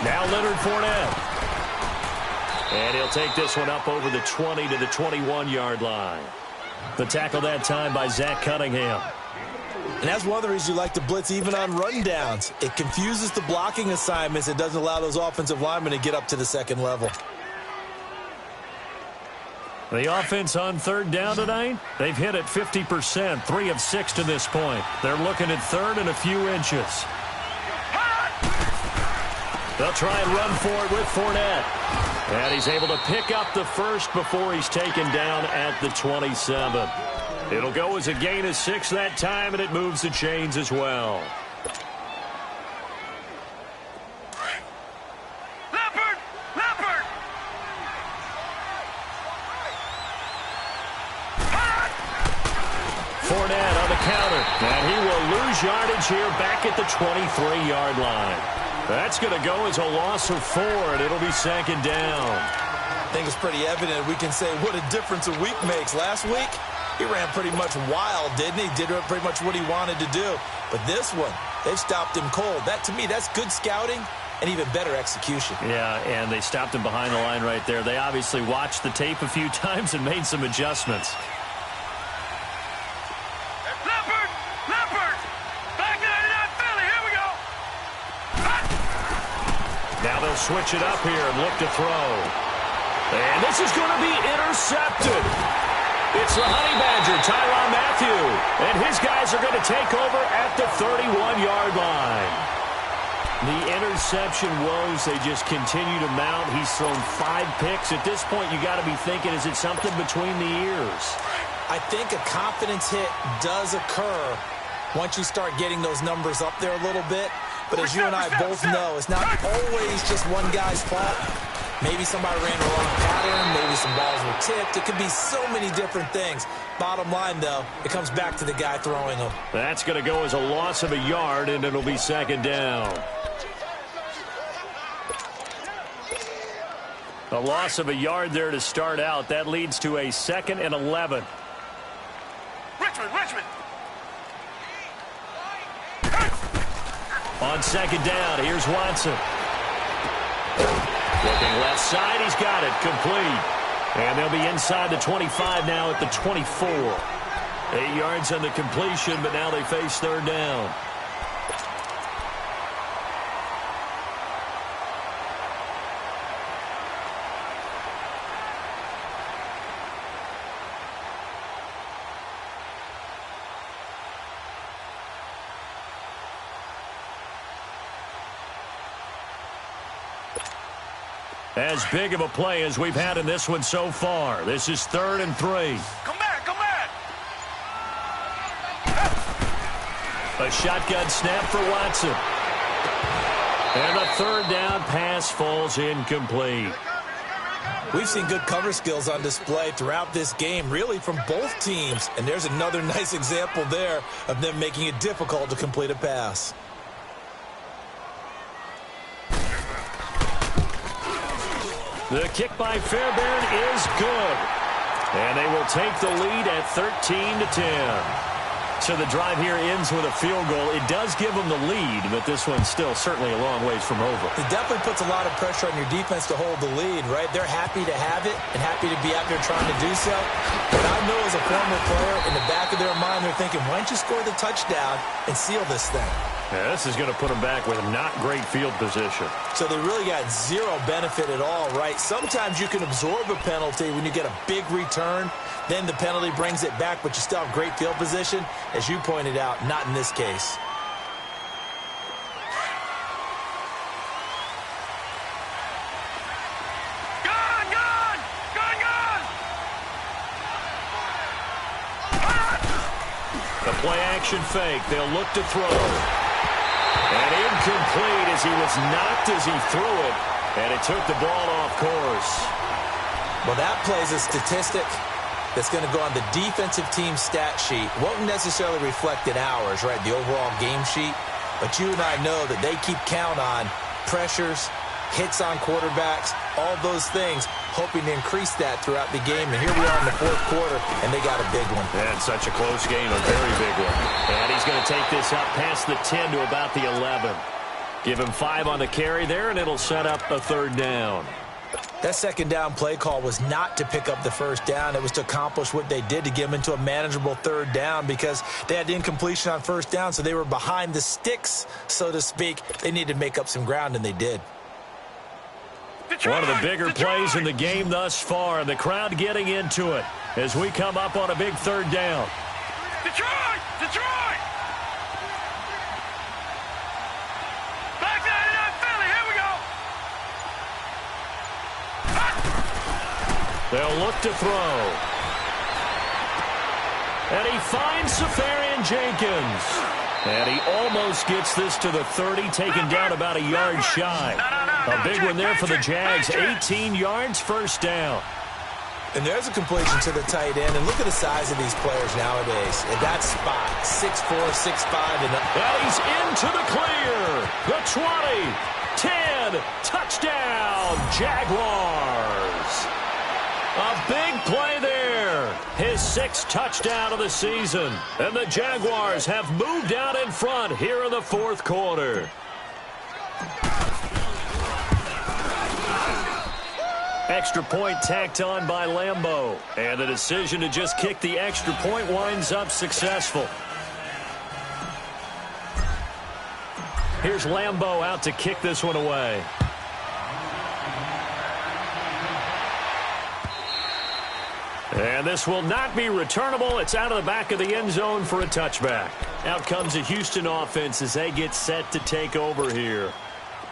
Now Leonard Fournette. And he'll take this one up over the 20 to the 21-yard line. The tackle that time by Zach Cunningham. And that's one of the reasons you like to blitz even on rundowns. It confuses the blocking assignments. It doesn't allow those offensive linemen to get up to the 2nd level. The offense on 3rd down tonight, they've hit it 50%, 3 of 6 to this point. They're looking at 3rd and a few inches. They'll try and run for it with Fournette. And he's able to pick up the first before he's taken down at the 27. It'll go as a gain of 6 that time, and it moves the chains as well. Leopard! Leopard! Fournette on the counter. And he will lose yardage here back at the 23-yard line. That's going to go as a loss of 4, and it'll be 2nd down. I think it's pretty evident. We can say what a difference a week makes. Last week, he ran pretty much wild, didn't he? Did pretty much what he wanted to do. But this one, they've stopped him cold. That, to me, that's good scouting and even better execution. Yeah, and they stopped him behind the line right there. They obviously watched the tape a few times and made some adjustments. Leopard! Leopard! Back 99 Philly, here we go! Now they'll switch it up here and look to throw. And this is going to be intercepted. It's the Honey Badger, Tyrann Mathieu. And his guys are going to take over at the 31-yard line. The interception woes, they just continue to mount. He's thrown 5 picks. At this point, you got to be thinking, is it something between the ears? I think a confidence hit does occur once you start getting those numbers up there a little bit. But as you and I both know, it's not always just one guy's fault. Maybe somebody ran the wrong pattern. Maybe some balls were tipped. It could be so many different things. Bottom line, though, it comes back to the guy throwing them. That's going to go as a loss of a yard, and it'll be 2nd down. A loss of a yard there to start out. That leads to a 2nd and 11. Richmond! On 2nd down, here's Watson. Looking left side, he's got it, complete. And they'll be inside the 25 now at the 24. 8 yards on the completion, but now they face 3rd down. as big of a play as we've had in this one so far. This is 3rd and 3. Come back, come back. A shotgun snap for Watson. And the 3rd down pass falls incomplete. We've seen good cover skills on display throughout this game, really from both teams. And there's another nice example there of them making it difficult to complete a pass. The kick by Fairbairn is good. And they will take the lead at 13-10. So the drive here ends with a field goal. It does give them the lead, but this one's still certainly a long ways from over. It definitely puts a lot of pressure on your defense to hold the lead, right? They're happy to have it and happy to be out there trying to do so. But I know as a former player, in the back of their mind, they're thinking, why don't you score the touchdown and seal this thing? Yeah, this is going to put them back with not great field position. So they really got zero benefit at all, right? Sometimes you can absorb a penalty when you get a big return. Then the penalty brings it back, but you still have great field position. As you pointed out, not in this case. Gone, gone, gone, gone. The play action fake. They'll look to throw. And incomplete as he was knocked as he threw it. And it took the ball off course. Well, that plays a statistic that's going to go on the defensive team stat sheet. Won't necessarily reflect in ours, right, the overall game sheet. But you and I know that they keep count on pressures, hits on quarterbacks, all those things, hoping to increase that throughout the game. And here we are in the 4th quarter, and they got a big one. And such a close game, a very big one. And he's going to take this up past the 10 to about the 11. Give him 5 on the carry there, and it'll set up a 3rd down. That 2nd down play call was not to pick up the 1st down. It was to accomplish what they did, to get them into a manageable 3rd down, because they had incompletion on 1st down, so they were behind the sticks, so to speak. They needed to make up some ground, and they did. One of the bigger plays in the game thus far, and the crowd getting into it as we come up on a big 3rd down. Detroit! Detroit! Back 99 Philly, here we go! They'll look to throw. And he finds Safarian Jenkins. And he almost gets this to the 30, taken down about a yard shy. A big one there for the Jags, 18 yards, 1st down. And there's a completion to the tight end. And look at the size of these players nowadays. At that spot, 6'4", 6'5". And he's into the clear. The 20, 10, touchdown, Jaguars. A big play there. His 6th touchdown of the season. And the Jaguars have moved out in front here in the 4th quarter. Extra point tacked on by Lambeau. And the decision to just kick the extra point winds up successful. Here's Lambeau out to kick this one away. And this will not be returnable. It's out of the back of the end zone for a touchback. Out comes the Houston offense as they get set to take over here.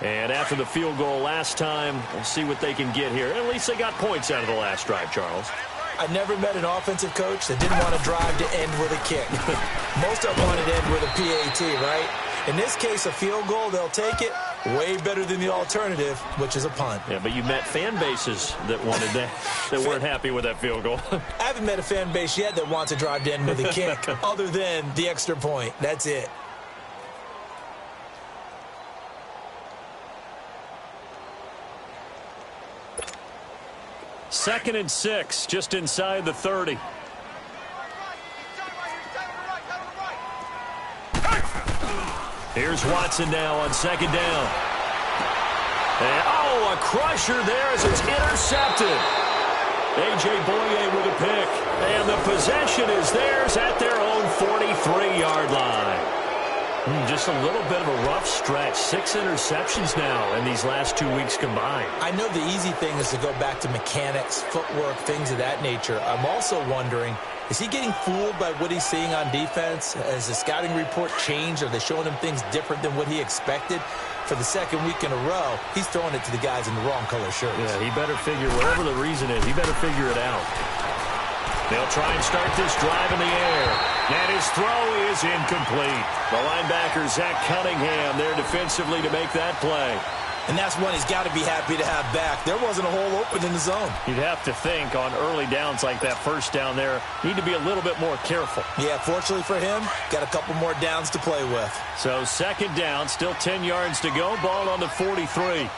And after the field goal last time, we'll see what they can get here. At least they got points out of the last drive, Charles. I never met an offensive coach that didn't want to drive to end with a kick. Most of them wanted to end with a PAT, right? In this case, a field goal, they'll take it. Way better than the alternative, which is a punt. Yeah, but you met fan bases that wanted that, that weren't happy with that field goal. I haven't met a fan base yet that wants to drive to end with a kick, other than the extra point. That's it. Second and 6, just inside the 30. Here's Watson now on 2nd down. And, a crusher there as it's intercepted. A.J. Boye with a pick. And the possession is theirs at their own 43-yard line. Just just a little bit of a rough stretch. 6 interceptions now in these last 2 weeks combined. I know the easy thing is to go back to mechanics, footwork, things of that nature. I'm also wondering, is he getting fooled by what he's seeing on defense? Has the scouting report changed? Are they showing him things different than what he expected? For the second week in a row, he's throwing it to the guys in the wrong color shirts. Yeah, he better figure, whatever the reason is, he better figure it out. They'll try and start this drive in the air. And his throw is incomplete. The linebacker, Zach Cunningham, there defensively to make that play. And that's one he's got to be happy to have back. There wasn't a hole open in the zone. You'd have to think on early downs like that first down there, need to be a little bit more careful. Yeah, fortunately for him, got a couple more downs to play with. So second down, still 10 yards to go. Ball on the 43.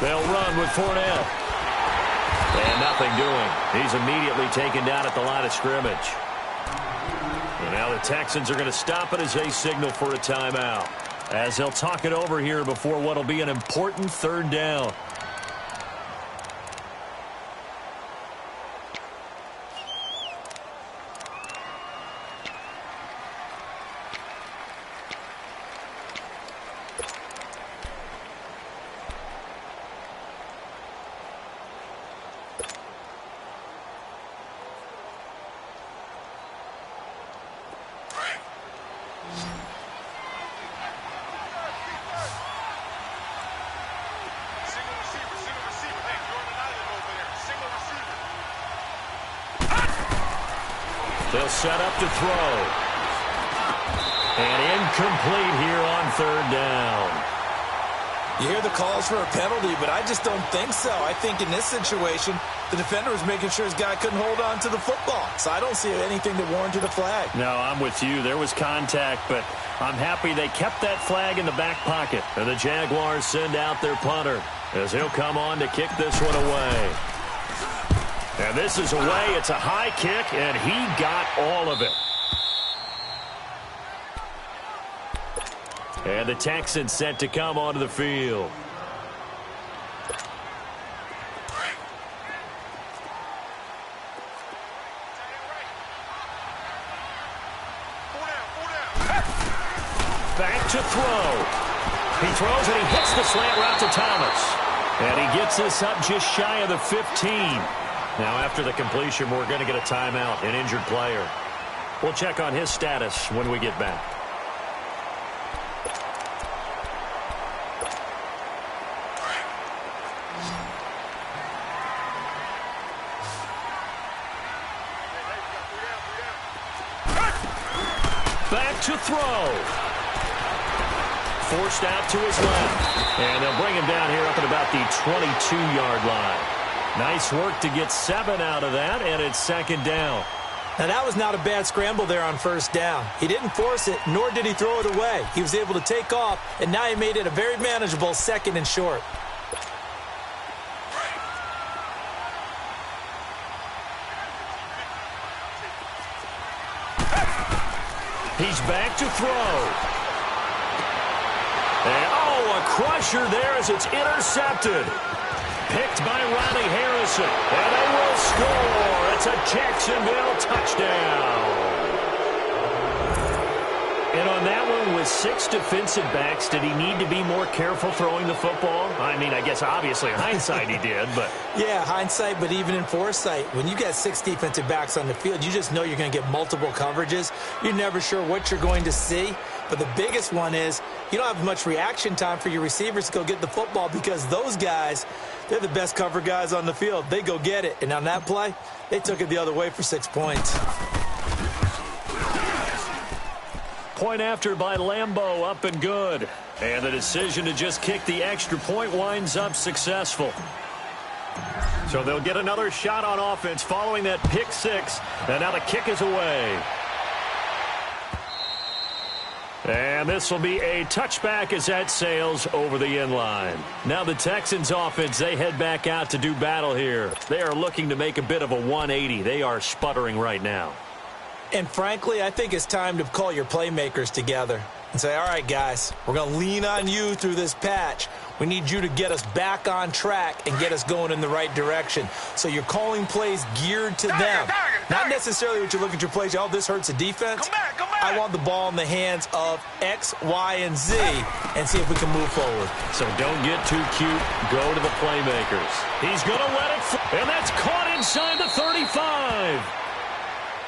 They'll run with Fournette. And nothing doing. He's immediately taken down at the line of scrimmage. And now the Texans are going to stop it as they signal for a timeout. As they'll talk it over here before what will be an important third down. They'll set up to throw. And incomplete here on third down. You hear the calls for a penalty, but I just don't think so. I think in this situation, the defender was making sure his guy couldn't hold on to the football. So I don't see anything that warranted a flag. No, I'm with you. There was contact, but I'm happy they kept that flag in the back pocket. And the Jaguars send out their punter as he'll come on to kick this one away. And this is away. It's a high kick, and he got all of it. And the Texans set to come onto the field. Back to throw. He throws and he hits the slant route to Thomas. And he gets this up just shy of the 15. Now after the completion, we're going to get a timeout, an injured player. We'll check on his status when we get back. Back to throw. Forced out to his left. And they'll bring him down here up at about the 22-yard line. Nice work to get 7 out of that, and it's second down. Now, that was not a bad scramble there on first down. He didn't force it, nor did he throw it away. He was able to take off, and now he made it a very manageable second and short. He's back to throw. And, oh, a crusher there as it's intercepted. Picked by Ronnie Harrison. And they will score. It's a Jacksonville touchdown. And on that one, with 6 defensive backs, did he need to be more careful throwing the football? I mean, I guess obviously in hindsight he did, but... Yeah, hindsight, but even in foresight, when you got 6 defensive backs on the field, you just know you're going to get multiple coverages. You're never sure what you're going to see. But the biggest one is you don't have much reaction time for your receivers to go get the football because those guys, they're the best cover guys on the field. They go get it. And on that play, they took it the other way for 6 points. Point after by Lambeau, up and good. And the decision to just kick the extra point winds up successful. So they'll get another shot on offense following that pick 6. And now the kick is away. And this will be a touchback as that sails over the end line. Now the Texans offense, they head back out to do battle here. They are looking to make a bit of a 180. They are sputtering right now. And frankly, I think it's time to call your playmakers together. and say, all right, guys, we're going to lean on you through this patch. We need you to get us back on track and get us going in the right direction. So you're calling plays geared to them. Not necessarily what you look at your plays, oh, this hurts the defense. I want the ball in the hands of X, Y, and Z and see if we can move forward. So don't get too cute. Go to the playmakers. He's going to let it fly, and that's caught inside the 35.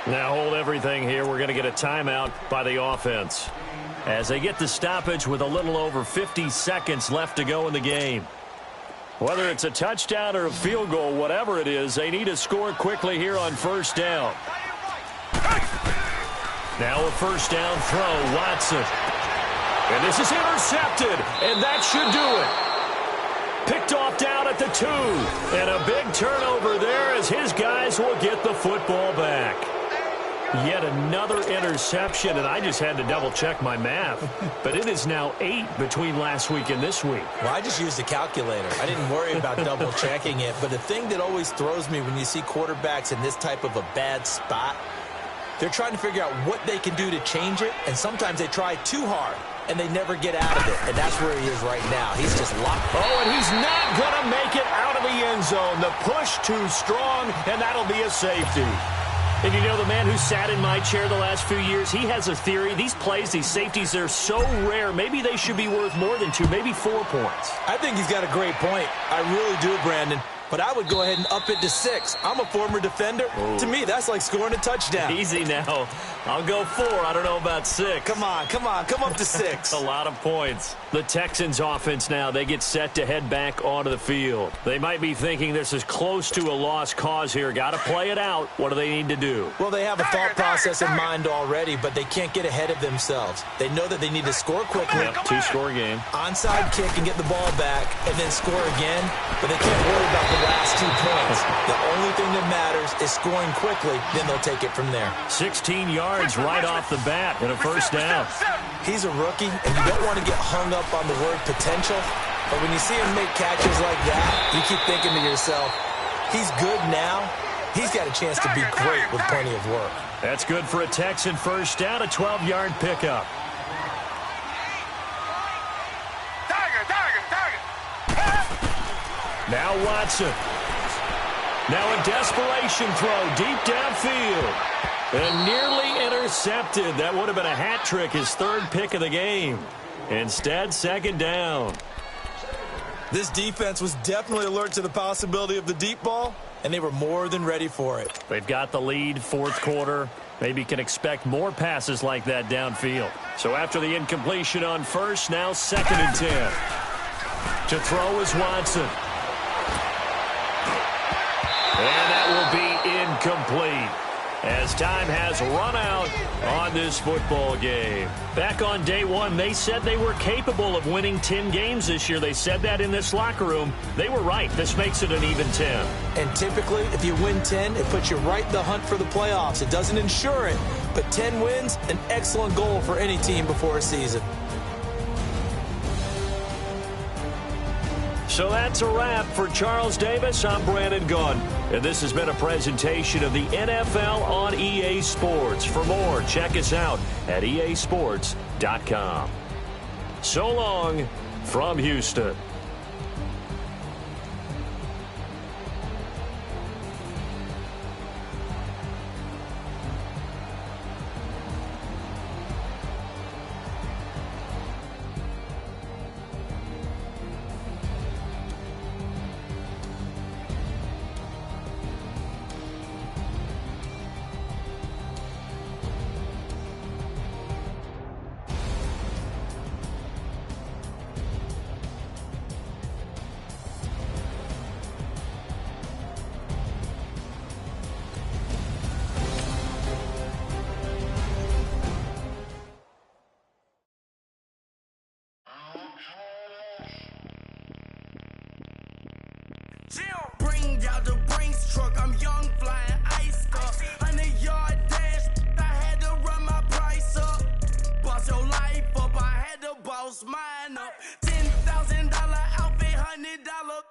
Now hold everything here. We're going to get a timeout by the offense as they get the stoppage with a little over 50 seconds left to go in the game. Whether it's a touchdown or a field goal, whatever it is, they need to score quickly here on first down. Now a first down throw, Watson. And this is intercepted, and that should do it. Picked off down at the 2. And a big turnover there as his guys will get the football back. Yet another interception, and I just had to double-check my math. But it is now 8 between last week and this week. Well, I just used a calculator. I didn't worry about double-checking it. But the thing that always throws me when you see quarterbacks in this type of a bad spot, they're trying to figure out what they can do to change it, and sometimes they try too hard, and they never get out of it. And that's where he is right now. He's just locked. Oh, and he's not going to make it out of the end zone. The push too strong, and that'll be a safety. And you know, the man who sat in my chair the last few years, he has a theory. These plays, these safeties, they're so rare. Maybe they should be worth more than 2, maybe 4 points. I think he's got a great point. I really do, Brandon. But I would go ahead and up it to 6. I'm a former defender. Ooh. To me, that's like scoring a touchdown. Easy now. I'll go 4. I don't know about 6. Come on. Come up to 6. A lot of points. The Texans offense now, they get set to head back onto the field. They might be thinking this is close to a lost cause here. Got to play it out. What do they need to do? Well, they have a thought process in mind already, but they can't get ahead of themselves. They know that they need to score quickly. Yep, 2-score game. Onside kick and get the ball back and then score again, but they can't worry about the last 2 points. The only thing that matters is scoring quickly, then they'll take it from there. 16 yards right off the bat and a first down. He's a rookie, and you don't want to get hung up on the word potential, but when you see him make catches like that, you keep thinking to yourself, he's good now. He's got a chance to be great with plenty of work. That's good for a Texan first down, a 12-yard pickup. Now Watson. Now a desperation throw deep downfield. And nearly intercepted. That would have been a hat trick, his 3rd pick of the game. Instead, second down. This defense was definitely alert to the possibility of the deep ball, and they were more than ready for it. They've got the lead, 4th quarter. Maybe can expect more passes like that downfield. So after the incompletion on first, now 2nd and 10. To throw is Watson. And that will be incomplete as time has run out on this football game. Back on day 1, they said they were capable of winning 10 games this year. They said that in this locker room. They were right. This makes it an even 10. And typically, if you win 10, it puts you right in the hunt for the playoffs. It doesn't ensure it, but 10 wins, an excellent goal for any team before a season. So that's a wrap for Charles Davis. I'm Brandon Gunn, and this has been a presentation of the NFL on EA Sports. For more, check us out at easports.com. So long from Houston. Bring out the Brinks truck, I'm young, flying ice cup. 100-yard dash, I had to run my price up. Boss your life up, I had to boss mine up. $10,000 outfit, $100